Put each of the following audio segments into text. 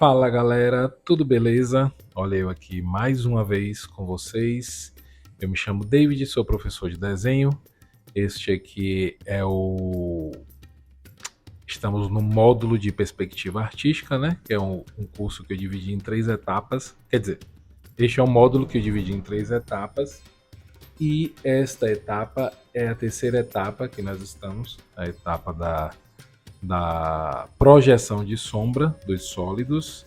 Fala galera, tudo beleza? Olha eu aqui mais uma vez com vocês. Eu me chamo David, sou professor de desenho. Este aqui é o. Estamos no módulo de perspectiva artística, né? Que é um curso que eu dividi em 3 etapas. Quer dizer, este é um módulo que eu dividi em 3 etapas. E esta etapa é a terceira etapa que nós estamos, a etapa da projeção de sombra dos sólidos.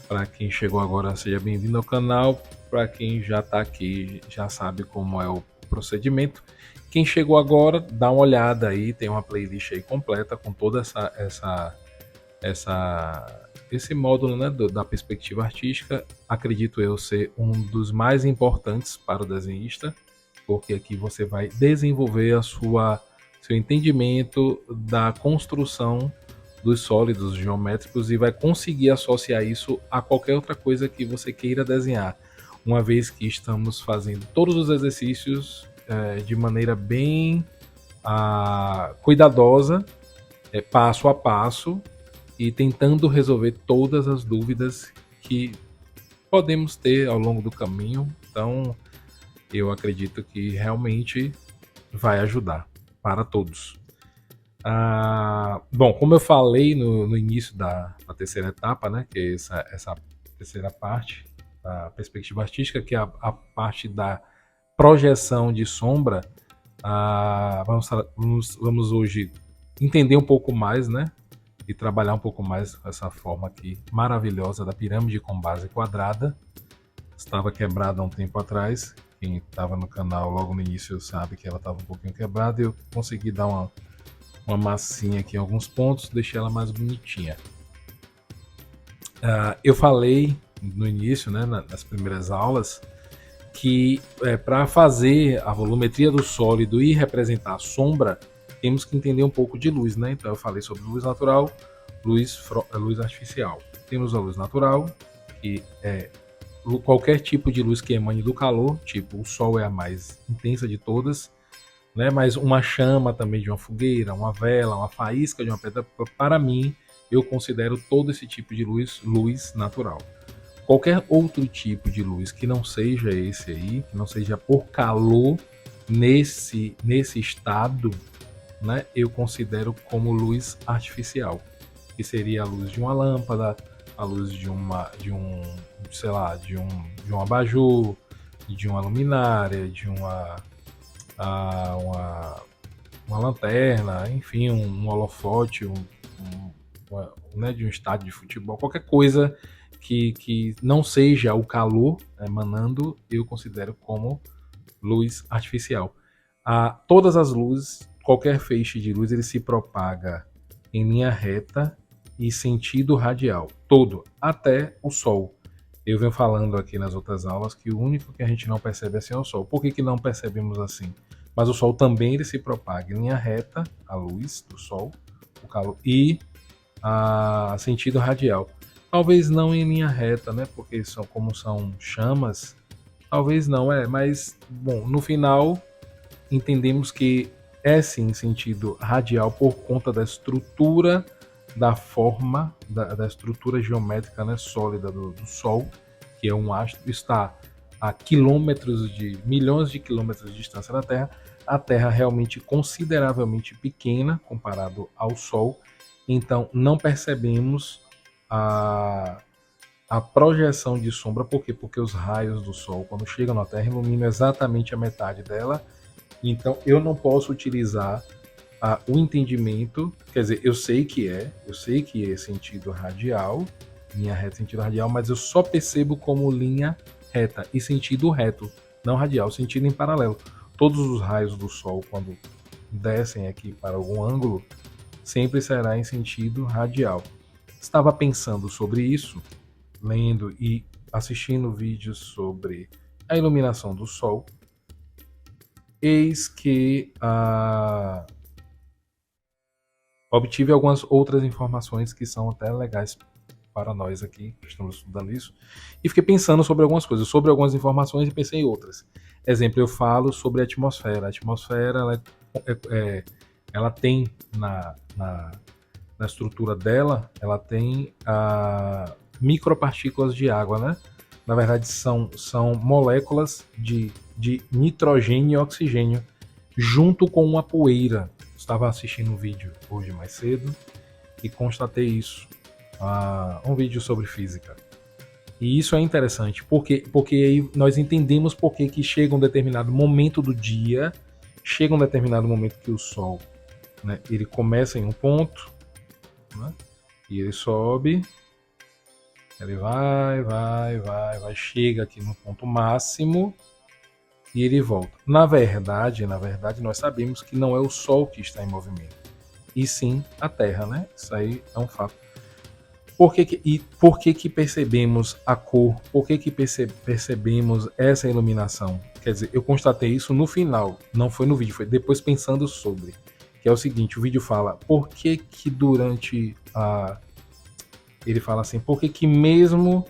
Para quem chegou agora, seja bem-vindo ao canal. Para quem já está aqui, já sabe como é o procedimento. Quem chegou agora, dá uma olhada aí, tem uma playlist aí completa com toda esse módulo, né, da perspectiva artística. Acredito eu ser um dos mais importantes para o desenhista, porque aqui você vai desenvolver seu entendimento da construção dos sólidos geométricos e vai conseguir associar isso a qualquer outra coisa que você queira desenhar, uma vez que estamos fazendo todos os exercícios de maneira bem cuidadosa, passo a passo, e tentando resolver todas as dúvidas que podemos ter ao longo do caminho. Então, eu acredito que realmente vai ajudar para todos. Bom, como eu falei no início da terceira etapa, né, que é essa terceira parte da perspectiva artística, que é a parte da projeção de sombra, vamos hoje entender um pouco mais, né, e trabalhar um pouco mais essa forma aqui maravilhosa da pirâmide com base quadrada. Estava quebrada há um tempo atrás. Quem estava no canal logo no início sabe que ela estava um pouquinho quebrada e eu consegui dar uma massinha aqui em alguns pontos, deixei ela mais bonitinha. Eu falei no início, né, nas primeiras aulas, que para fazer a volumetria do sólido e representar a sombra, temos que entender um pouco de luz, né? Então eu falei sobre luz natural, luz artificial. Temos a luz natural, que é qualquer tipo de luz que emane do calor, tipo o sol é a mais intensa de todas, né? Mas uma chama também de uma fogueira, uma vela, uma faísca de uma pedra, para mim, eu considero todo esse tipo de luz natural. Qualquer outro tipo de luz que não seja esse aí, que não seja por calor nesse estado, né, eu considero como luz artificial, que seria a luz de uma lâmpada, a luz de um abajur, de uma luminária, de uma lanterna, enfim, um holofote, né, de um estádio de futebol, qualquer coisa que não seja o calor emanando, eu considero como luz artificial. Todas as luzes, qualquer feixe de luz, ele se propaga em linha reta e sentido radial, todo, até o Sol. Eu venho falando aqui nas outras aulas que o único que a gente não percebe assim é o Sol. Por que não percebemos assim? Mas o Sol também ele se propaga em linha reta, a luz do Sol, o calor, e a sentido radial. Talvez não em linha reta, né? Porque como são chamas, talvez não, mas bom, no final entendemos que é sim sentido radial por conta da estrutura da forma, da estrutura geométrica, né, sólida do Sol, que é um astro, está a milhões de quilômetros de distância da Terra. A Terra realmente consideravelmente pequena comparado ao Sol, então não percebemos a projeção de sombra. Por quê? Porque os raios do Sol, quando chegam na Terra, iluminam exatamente a metade dela. Então eu não posso utilizar o entendimento, quer dizer, eu sei que é sentido radial, linha reta sentido radial, mas eu só percebo como linha reta e sentido reto, não radial, sentido em paralelo. Todos os raios do Sol, quando descem aqui para algum ângulo, sempre será em sentido radial. Estava pensando sobre isso, lendo e assistindo vídeos sobre a iluminação do Sol. Eis que obtive algumas outras informações que são até legais para nós aqui, que estamos estudando isso, e fiquei pensando sobre algumas coisas, sobre algumas informações, e pensei em outras. Exemplo, eu falo sobre a atmosfera. A atmosfera ela tem na estrutura dela, ela tem micropartículas de água, né? Na verdade, são moléculas de nitrogênio e oxigênio junto com uma poeira. Estava assistindo um vídeo hoje mais cedo e constatei isso. Um vídeo sobre física. E isso é interessante, porque aí nós entendemos por que chega um determinado momento do dia, chega um determinado momento que o Sol, né, ele começa em um ponto, né, e ele sobe, ele vai, chega aqui no ponto máximo e ele volta. Na verdade, nós sabemos que não é o Sol que está em movimento, e sim a Terra, né? Isso aí é um fato. Por que percebemos a cor? Por que percebemos essa iluminação? Quer dizer, eu constatei isso no final, não foi no vídeo, foi depois pensando sobre. Que é o seguinte, o vídeo fala, por que durante a... Ele fala assim, por que mesmo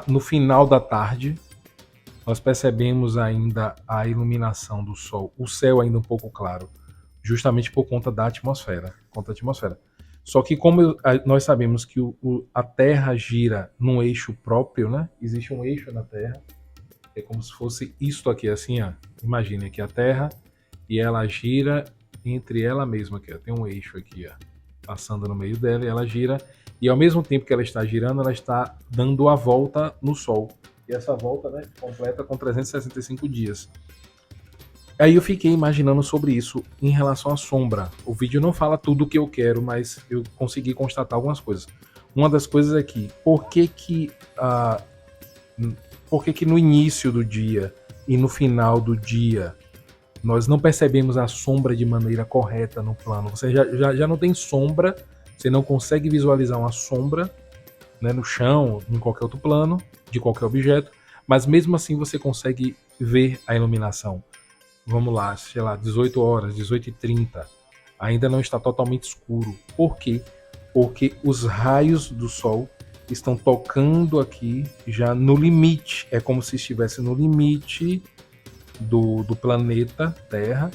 no final da tarde nós percebemos ainda a iluminação do Sol, o céu ainda um pouco claro, justamente por conta da atmosfera. Só que como nós sabemos que a Terra gira num eixo próprio, né? Existe um eixo na Terra, é como se fosse isto aqui, assim, ó. Imagine aqui a Terra e ela gira entre ela mesma aqui, ó. Tem um eixo aqui, ó, passando no meio dela e ela gira. E ao mesmo tempo que ela está girando, ela está dando a volta no Sol. E essa volta, né, completa com 365 dias. Aí eu fiquei imaginando sobre isso em relação à sombra. O vídeo não fala tudo o que eu quero, mas eu consegui constatar algumas coisas. Uma das coisas é que, por que no início do dia e no final do dia nós não percebemos a sombra de maneira correta no plano? Você já não tem sombra, você não consegue visualizar uma sombra, né, no chão, em qualquer outro plano, de qualquer objeto, mas mesmo assim você consegue ver a iluminação. Vamos lá, sei lá, 18 horas, 18h30, ainda não está totalmente escuro. Por quê? Porque os raios do Sol estão tocando aqui já no limite. É como se estivesse no limite do planeta Terra.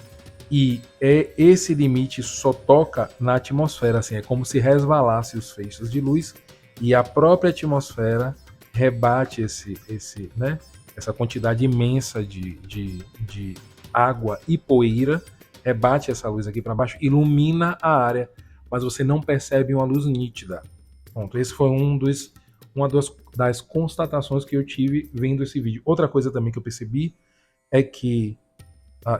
E esse limite só toca na atmosfera, assim, é como se resvalasse os feixes de luz e a própria atmosfera rebate né, essa quantidade imensa de água e poeira, rebate essa luz aqui para baixo, ilumina a área, mas você não percebe uma luz nítida. Pronto, esse foi uma das constatações que eu tive vendo esse vídeo. Outra coisa também que eu percebi é que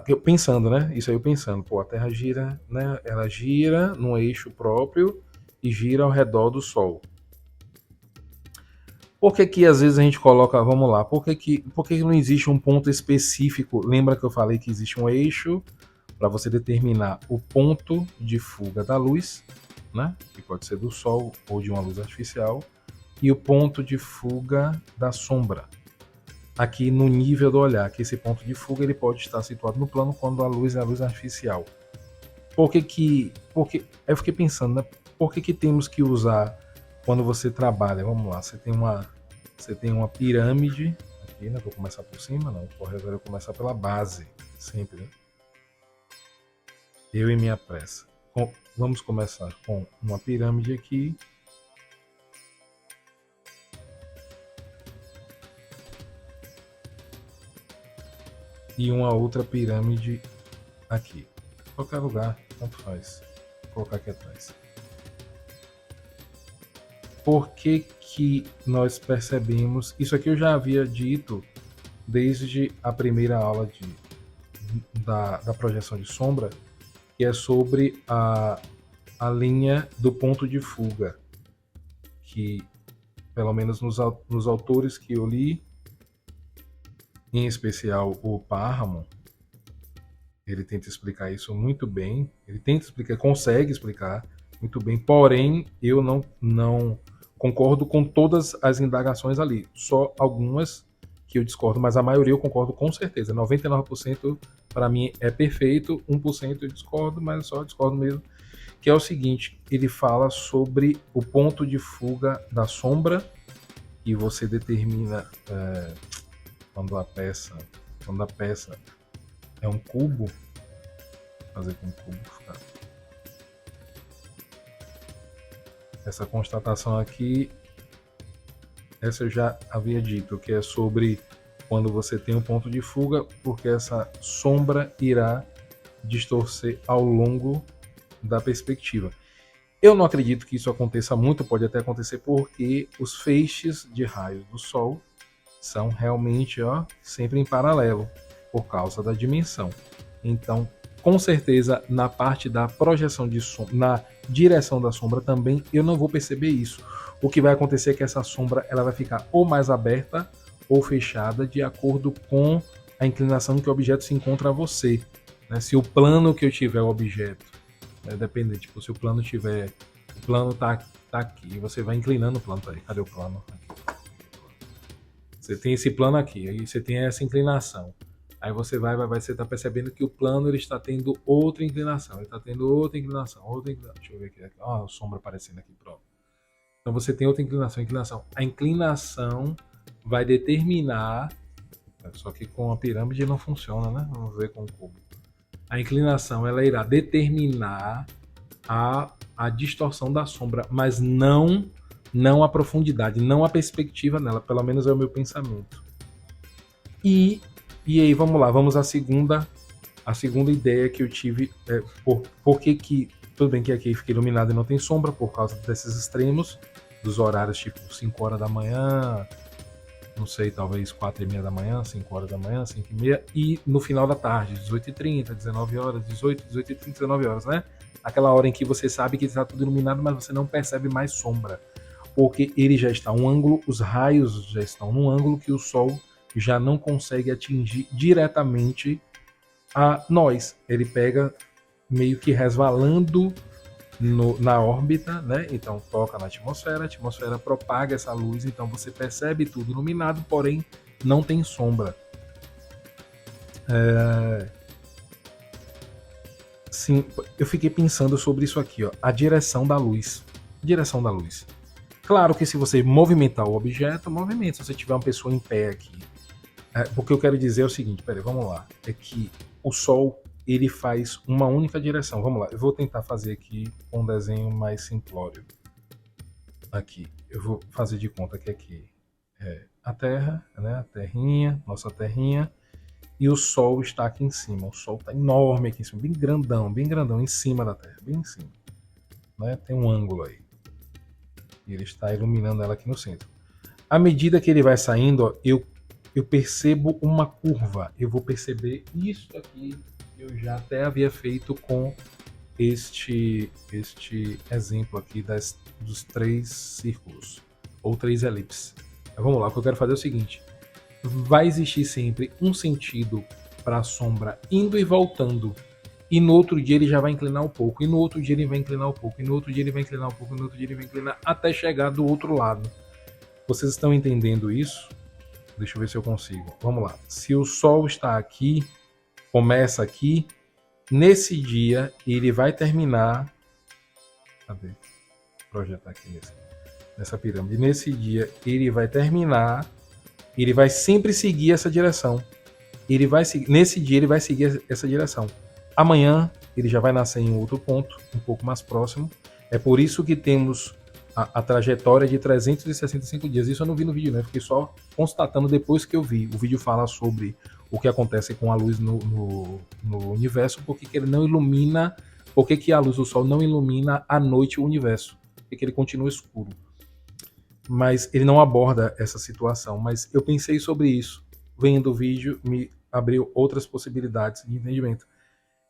eu pensando, né? Isso aí eu pensando, pô, a Terra gira, né? Ela gira num eixo próprio e gira ao redor do Sol. Por que às vezes a gente coloca, vamos lá, por que não existe um ponto específico? Lembra que eu falei que existe um eixo para você determinar o ponto de fuga da luz, né? Que pode ser do Sol ou de uma luz artificial, e o ponto de fuga da sombra. Aqui no nível do olhar, que esse ponto de fuga ele pode estar situado no plano quando a luz é a luz artificial. Porque eu fiquei pensando, né? Por que temos que usar quando você trabalha? Vamos lá, você tem uma pirâmide aqui, né? Vou começar por cima, não. Correto, eu começar pela base, sempre, né? Eu e minha pressa. Vamos começar com uma pirâmide aqui. E uma outra pirâmide aqui. Qualquer lugar, tanto faz. Vou colocar aqui atrás. Por que nós percebemos... Isso aqui eu já havia dito desde a primeira aula da projeção de sombra, que é sobre a linha do ponto de fuga, que pelo menos nos autores que eu li, em especial o Parham, ele tenta explicar isso muito bem, consegue explicar muito bem, porém eu não concordo com todas as indagações ali, só algumas que eu discordo, mas a maioria eu concordo com certeza, 99% para mim é perfeito, 1% eu discordo, mas só discordo mesmo, que é o seguinte, ele fala sobre o ponto de fuga da sombra, e você determina quando a peça é um cubo, fazer com o cubo ficar. Essa constatação aqui essa eu já havia dito, que é sobre quando você tem um ponto de fuga, porque essa sombra irá distorcer ao longo da perspectiva. Eu não acredito que isso aconteça muito, pode até acontecer porque os feixes de raios do Sol são realmente sempre em paralelo, por causa da dimensão. Então, com certeza, na parte da projeção de sombra, na direção da sombra também, eu não vou perceber isso. O que vai acontecer é que essa sombra ela vai ficar ou mais aberta ou fechada de acordo com a inclinação que o objeto se encontra a você. Né? Se o plano que eu tiver o objeto, depende, tipo, se o plano tiver, o plano tá aqui, você vai inclinando o plano, tá aí, cadê o plano? Aqui. Você tem esse plano aqui, aí você tem essa inclinação. Aí você você está percebendo que o plano ele está tendo outra inclinação, ele está tendo outra inclinação. Deixa eu ver aqui, a sombra aparecendo aqui, pronto. Então você tem outra inclinação. A inclinação vai determinar, só que com a pirâmide não funciona, né? Vamos ver com o cubo. A inclinação ela irá determinar a distorção da sombra, mas não a profundidade, não a perspectiva nela, pelo menos é o meu pensamento. E aí vamos lá, vamos à segunda ideia que eu tive, por que tudo bem que aqui fica iluminado e não tem sombra por causa desses extremos, dos horários tipo 5 horas da manhã, não sei, talvez 4h30 da manhã, 5 horas da manhã, 5h30, e no final da tarde, 18h30, 19 horas, 18h30, 19 horas, né? Aquela hora em que você sabe que está tudo iluminado, mas você não percebe mais sombra, porque ele já está um ângulo, os raios já estão num ângulo que o Sol já não consegue atingir diretamente a nós. Ele pega meio que resvalando na órbita, né? Então toca na atmosfera, a atmosfera propaga essa luz, então você percebe tudo iluminado, porém não tem sombra. Sim, eu fiquei pensando sobre isso aqui, a direção da luz. Direção da luz. Claro que se você movimentar o objeto, movimenta. Se você tiver uma pessoa em pé aqui, porque eu quero dizer é o seguinte, peraí, vamos lá. É que o Sol, ele faz uma única direção. Vamos lá, eu vou tentar fazer aqui um desenho mais simplório. Aqui, eu vou fazer de conta que aqui é a Terra, né? A terrinha, nossa terrinha, e o Sol está aqui em cima. O Sol está enorme aqui em cima, bem grandão, em cima da Terra, bem em cima. Né? Tem um ângulo aí. E ele está iluminando ela aqui no centro. À medida que ele vai saindo, eu percebo uma curva. Eu vou perceber isso aqui que eu já até havia feito com este exemplo aqui dos 3 círculos ou 3 elipses. Mas vamos lá, o que eu quero fazer é o seguinte: vai existir sempre um sentido para a sombra indo e voltando. E no outro dia ele já vai inclinar um pouco, e no outro dia ele vai inclinar um pouco, e no outro dia ele vai inclinar um pouco, e no outro dia ele vai inclinar até chegar do outro lado. Vocês estão entendendo isso? Deixa eu ver se eu consigo. Vamos lá. Se o Sol está aqui, começa aqui, nesse dia ele vai terminar. Cadê? Vou projetar aqui nessa pirâmide. Nesse dia ele vai terminar, ele vai sempre seguir essa direção. Nesse dia ele vai seguir essa direção. Amanhã ele já vai nascer em outro ponto, um pouco mais próximo. É por isso que temos a trajetória de 365 dias. Isso eu não vi no vídeo, né? Fiquei só constatando depois que eu vi. O vídeo fala sobre o que acontece com a luz no universo, porque ele não ilumina, porque que a luz do Sol não ilumina à noite o universo, porque ele continua escuro. Mas ele não aborda essa situação. Mas eu pensei sobre isso. Vendo o vídeo, me abriu outras possibilidades de entendimento.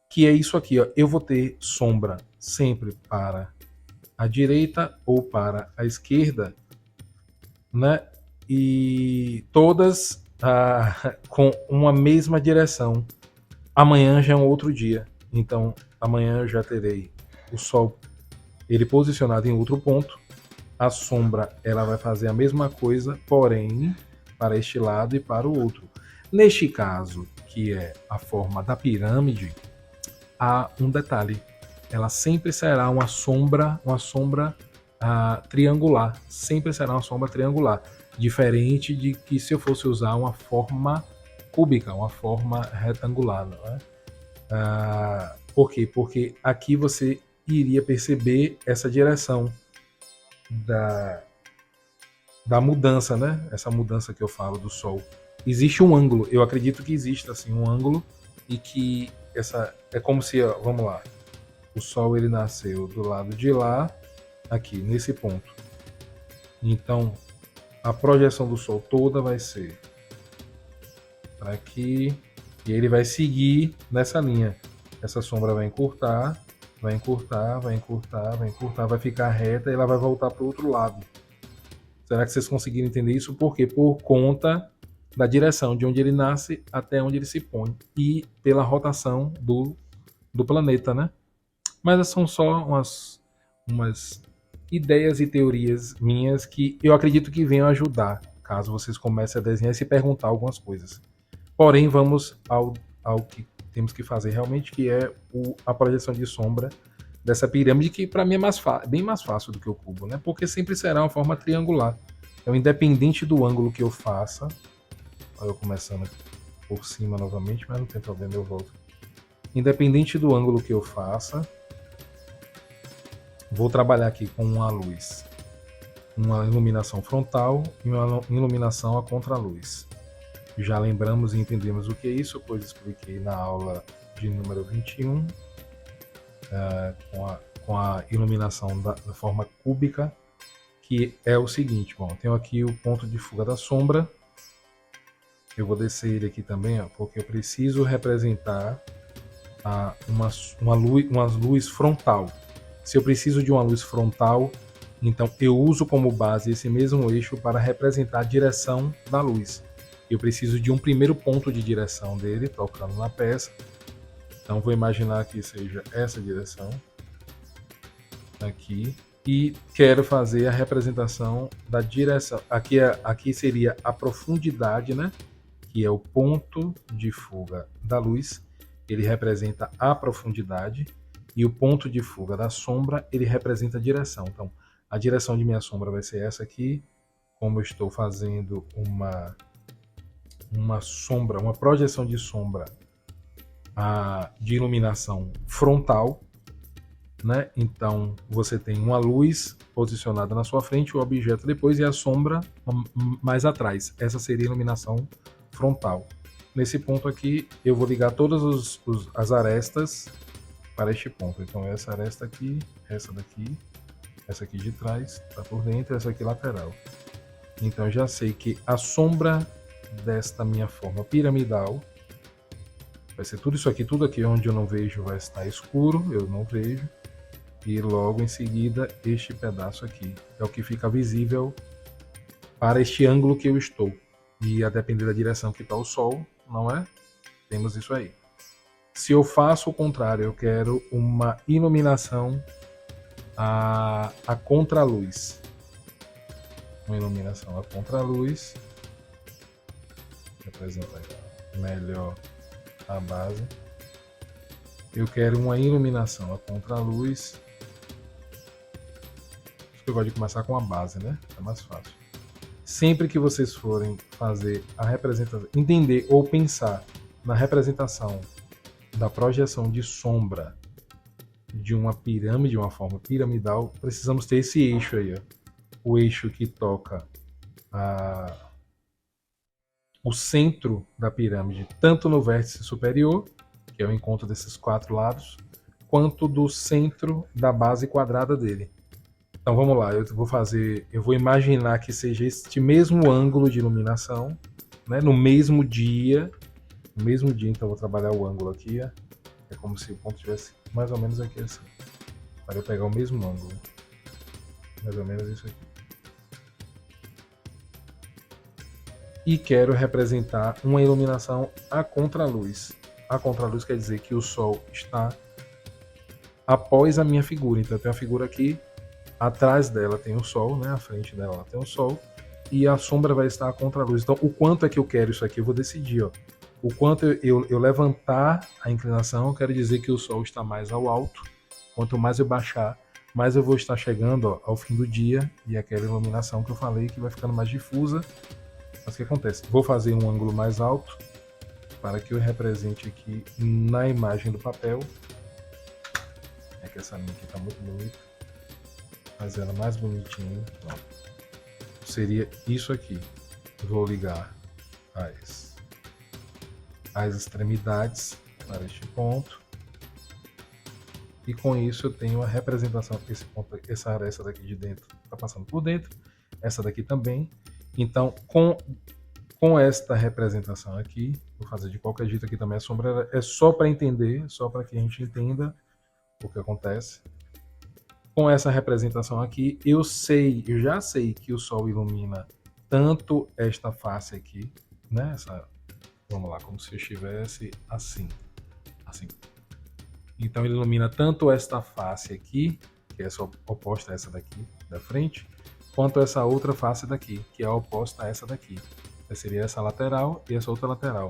Que é isso aqui, eu vou ter sombra sempre para a direita ou para a esquerda, né? E todas com uma mesma direção. Amanhã já é um outro dia, então amanhã eu já terei o Sol ele posicionado em outro ponto. A sombra ela vai fazer a mesma coisa, porém para este lado e para o outro. Neste caso, que é a forma da pirâmide, há um detalhe. Ela sempre será uma sombra triangular. Sempre será uma sombra triangular. Diferente de que se eu fosse usar uma forma cúbica, uma forma retangular. Não é? Por quê? Porque aqui você iria perceber essa direção da mudança, né? Essa mudança que eu falo do Sol. Existe um ângulo, eu acredito que existe assim um ângulo e que essa é como se, ó, vamos lá, o Sol ele nasceu do lado de lá, aqui nesse ponto. Então a projeção do Sol toda vai ser para aqui e ele vai seguir nessa linha. Essa sombra vai encurtar, vai encurtar, vai encurtar, vai encurtar, vai ficar reta e ela vai voltar para o outro lado. Será que vocês conseguiram entender isso? Por quê? Por conta da direção de onde ele nasce até onde ele se põe e pela rotação do planeta, né? Mas são só umas ideias e teorias minhas que eu acredito que venham ajudar caso vocês comecem a desenhar e se perguntar algumas coisas. Porém, vamos ao que temos que fazer realmente, que é a projeção de sombra dessa pirâmide, que para mim é bem mais fácil do que o cubo, né? Porque sempre será uma forma triangular. Então, independente do ângulo que eu faça, olha eu começando por cima novamente, mas não tem problema, eu volto. Independente do ângulo que eu faça, vou trabalhar aqui com uma luz, uma iluminação frontal e uma iluminação a contraluz. Já lembramos e entendemos o que é isso, pois expliquei na aula de número 21, com a iluminação da forma cúbica, que é o seguinte, bom, tenho aqui o ponto de fuga da sombra, eu vou descer ele aqui também, ó, porque eu preciso representar uma luz frontal. Se eu preciso de uma luz frontal, então eu uso como base esse mesmo eixo para representar a direção da luz. Eu preciso de um primeiro ponto de direção dele, tocando na peça. Então vou imaginar que seja essa direção aqui e quero fazer a representação da direção. Aqui seria a profundidade, né? Que é o ponto de fuga da luz. Ele representa a profundidade e o ponto de fuga da sombra ele representa a direção. Então a direção de minha sombra vai ser essa aqui. Como eu estou fazendo uma sombra, uma projeção de sombra de iluminação frontal, né? Então você tem uma luz posicionada na sua frente, o objeto depois e a sombra mais atrás. Essa seria a iluminação frontal. Nesse ponto aqui eu vou ligar todas as arestas para este ponto. Então essa aresta aqui, essa daqui, essa aqui de trás está por dentro, essa aqui lateral. Então eu já sei que a sombra desta minha forma piramidal vai ser tudo isso aqui, tudo aqui onde eu não vejo vai estar escuro, eu não vejo, e logo em seguida este pedaço aqui é o que fica visível para este ângulo que eu estou, e a depender da direção que está o Sol, não é? Temos isso aí. Se eu faço o contrário, eu quero uma iluminação a contraluz, uma iluminação a contraluz, representar melhor a base. Eu quero uma iluminação a contraluz. Eu gosto de começar com a base, né? É mais fácil. Sempre que vocês forem fazer a representação, entender ou pensar na representação da projeção de sombra de uma pirâmide, de uma forma piramidal, precisamos ter esse eixo aí, ó. O eixo que toca o centro da pirâmide, tanto no vértice superior, que é o encontro desses quatro lados, quanto do centro da base quadrada dele. Então vamos lá, eu vou imaginar que seja este mesmo ângulo de iluminação, né, no mesmo dia, então eu vou trabalhar o ângulo aqui, ó. É como se o ponto estivesse mais ou menos aqui assim, para eu pegar o mesmo ângulo, mais ou menos isso aqui. E quero representar uma iluminação a contraluz. A contraluz quer dizer que o Sol está após a minha figura. Então eu tenho a figura aqui, atrás dela tem o Sol, né? À frente dela tem o Sol, e a sombra vai estar a contraluz. Então o quanto é que eu quero isso aqui, eu vou decidir, ó. O quanto eu levantar a inclinação, eu quero dizer que o Sol está mais ao alto. Quanto mais eu baixar, mais eu vou estar chegando, ó, ao fim do dia, e aquela iluminação que eu falei que vai ficando mais difusa. Mas o que acontece? Vou fazer um ângulo mais alto para que eu represente aqui na imagem do papel. É que essa linha aqui está muito bonita. Fazer ela mais bonitinha. Pronto. seria isso aqui. Vou ligar as extremidades para este ponto. E com isso eu tenho a representação, esse ponto, essa aresta daqui de dentro está passando por dentro, essa daqui também. Então, com esta representação aqui, vou fazer de qualquer jeito aqui também a sombra, é só para entender, só para que a gente entenda o que acontece. Com essa representação aqui, eu já sei que o Sol ilumina tanto esta face aqui, né? Vamos lá, como se eu estivesse assim. Então ele ilumina tanto esta face aqui, que é oposta a essa daqui, da frente, quanto essa outra face daqui, que é oposta a essa daqui. Seria essa lateral e essa outra lateral.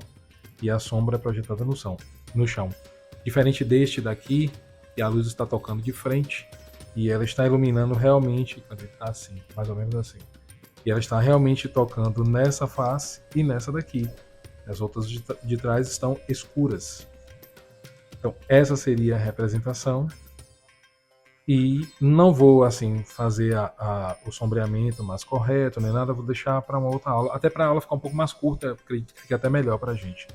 E a sombra é projetada no chão. Diferente deste daqui, que a luz está tocando de frente, e ela está iluminando realmente, quando ele está assim, mais ou menos assim. E ela está realmente tocando nessa face e nessa daqui. As outras de trás estão escuras. Então, essa seria a representação. E não vou assim fazer o sombreamento mais correto, nem nada, vou deixar para uma outra aula, até para a aula ficar um pouco mais curta, acredito que fique até melhor para a gente.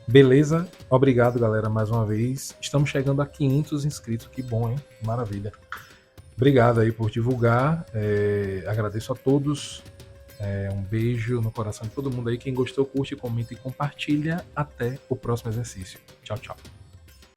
Beleza? Obrigado, galera, mais uma vez. Estamos chegando a 500 inscritos, que bom, hein? Maravilha. Obrigado aí por divulgar, agradeço a todos, um beijo no coração de todo mundo aí. Quem gostou, curte, comenta e compartilha. Até o próximo exercício. Tchau, tchau.